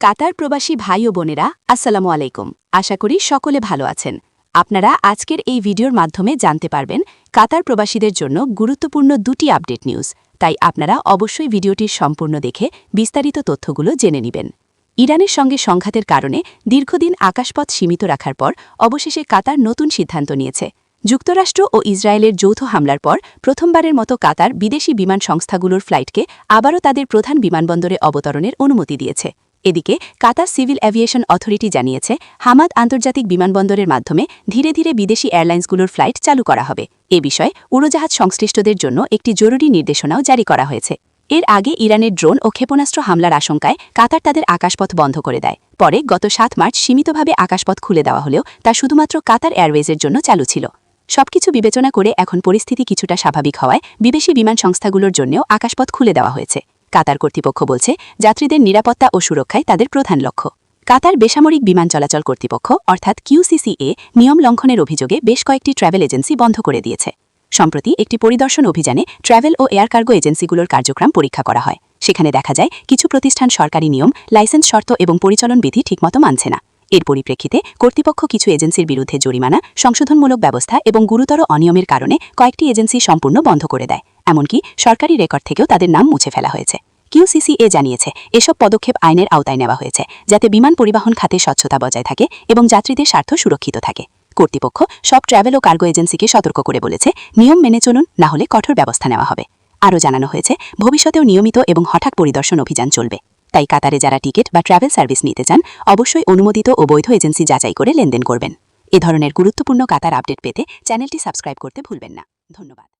কাতার প্রবাসী ভাই ও বোনেরা আসসালামু আলাইকুম। আশা করি সকলে ভালো আছেন। আপনারা আজকের এই ভিডিওর মাধ্যমে জানতে পারবেন কাতার প্রবাসীদের জন্য গুরুত্বপূর্ণ দুটি আপডেট নিউজ। তাই আপনারা অবশ্যই ভিডিওটির সম্পূর্ণ দেখে বিস্তারিত তথ্যগুলো জেনে নেবেন। ইরানের সঙ্গে সংঘাতের কারণে দীর্ঘদিন আকাশপথ সীমিত রাখার পর অবশেষে কাতার নতুন সিদ্ধান্ত নিয়েছে। যুক্তরাষ্ট্র ও ইসরায়েলের যৌথ হামলার পর প্রথমবারের মতো কাতার বিদেশি বিমান সংস্থাগুলোর ফ্লাইটকে আবারও তাদের প্রধান বিমানবন্দরে অবতরণের অনুমতি দিয়েছে। এদিকে কাতার সিভিল অ্যাভিয়েশন অথরিটি জানিয়েছে হামাদ আন্তর্জাতিক বিমানবন্দরের মাধ্যমে ধীরে ধীরে বিদেশি এয়ারলাইন্সগুলোর ফ্লাইট চালু করা হবে। এ বিষয়ে উড়োজাহাজ সংশ্লিষ্টদের জন্য একটি জরুরি নির্দেশনাও জারি করা হয়েছে। এর আগে ইরানের ড্রোন ও ক্ষেপণাস্ত্র হামলার আশঙ্কায় কাতার তাদের আকাশপথ বন্ধ করে দেয়। পরে গত ৭ মার্চ সীমিতভাবে আকাশপথ খুলে দেওয়া হলেও তা শুধুমাত্র কাতার এয়ারওয়েজের জন্য চালু ছিল। সবকিছু বিবেচনা করে এখন পরিস্থিতি কিছুটা স্বাভাবিক হওয়ায় বিদেশি বিমান সংস্থাগুলোর জন্যও আকাশপথ খুলে দেওয়া হয়েছে। কাতার কর্তৃপক্ষ বলছে যাত্রীদের নিরাপত্তা ও সুরক্ষাই তাদের প্রধান লক্ষ্য। কাতার বেসামরিক বিমান চলাচল কর্তৃপক্ষ অর্থাৎ QCCA নিয়ম লঙ্ঘনের অভিযোগে বেশ কয়েকটি ট্রাভেল এজেন্সি বন্ধ করে দিয়েছে। সম্প্রতি একটি পরিদর্শন অভিযানে ট্রাভেল ও এয়ার কার্গো এজেন্সিগুলোর কার্যক্রম পরীক্ষা করা হয়। সেখানে দেখা যায় কিছু প্রতিষ্ঠান সরকারি নিয়ম, লাইসেন্স শর্ত এবং পরিচালন বিধি ঠিকমতো মানছে না। এর পরিপ্রেক্ষিতে কর্তৃপক্ষ কিছু এজেন্সির বিরুদ্ধে জরিমানা, সংশোধনমূলক ব্যবস্থা এবং গুরুতর অনিয়মের কারণে কয়েকটি এজেন্সি সম্পূর্ণ বন্ধ করে দেয়। এমনকি সরকারি রেকর্ড থেকেও তাদের নাম মুছে ফেলা হয়েছে। QCCA জানিয়েছে এসব পদক্ষেপ আইনের আওতায় নেওয়া হয়েছে যাতে বিমান পরিবহন খাতে স্বচ্ছতা বজায় থাকে এবং যাত্রীদের স্বার্থ সুরক্ষিত থাকে। কর্তৃপক্ষ সব ট্রাভেল ও কার্গো এজেন্সিকে সতর্ক করে বলেছে নিয়ম মেনে চলুন, না হলে কঠোর ব্যবস্থা নেওয়া হবে। আরও জানানো হয়েছে ভবিষ্যতেও নিয়মিত এবং হঠাৎ পরিদর্শন অভিযান চলবে। তাই কাতারে যারা টিকিট বা ট্রাভেল সার্ভিস নিতে চান অবশ্যই অনুমোদিত ও বৈধ এজেন্সি যাচাই করে লেনদেন করবেন। এ ধরনের গুরুত্বপূর্ণ কাতার আপডেট পেতে চ্যানেলটি সাবস্ক্রাইব করতে ভুলবেন না। ধন্যবাদ।